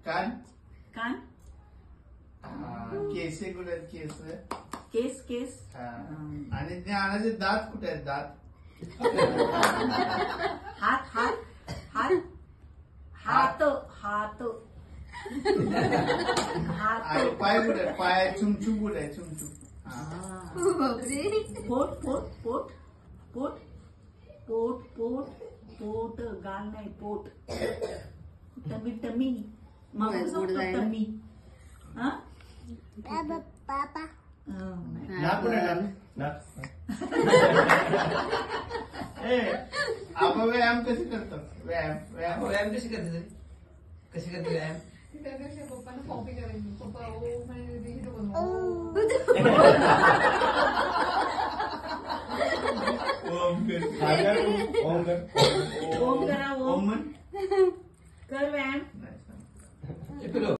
कान कान केस कुठे आहेत केस केस केस आणि ज्ञानाचे दात कुठे आहेत दात हात हात हात हात हात आणि पाय कुठे आहेत पाय चुमचुम कुठे आहे चुमचुम पोट पोट पोट पोट पोट पोट पोट गाल नाही पोट टमी टमी मग टमी पापा नाक कुठे नाक आपण व्यायाम कसे करतो व्यायाम व्यायाम कशी करते तरी कशी करते व्यायाम त्यापेक्षा पप्पांना कॉपी करायची पप्पा ओ म्हणजे हिरो बनव ओम कर ओम करा ओम ओम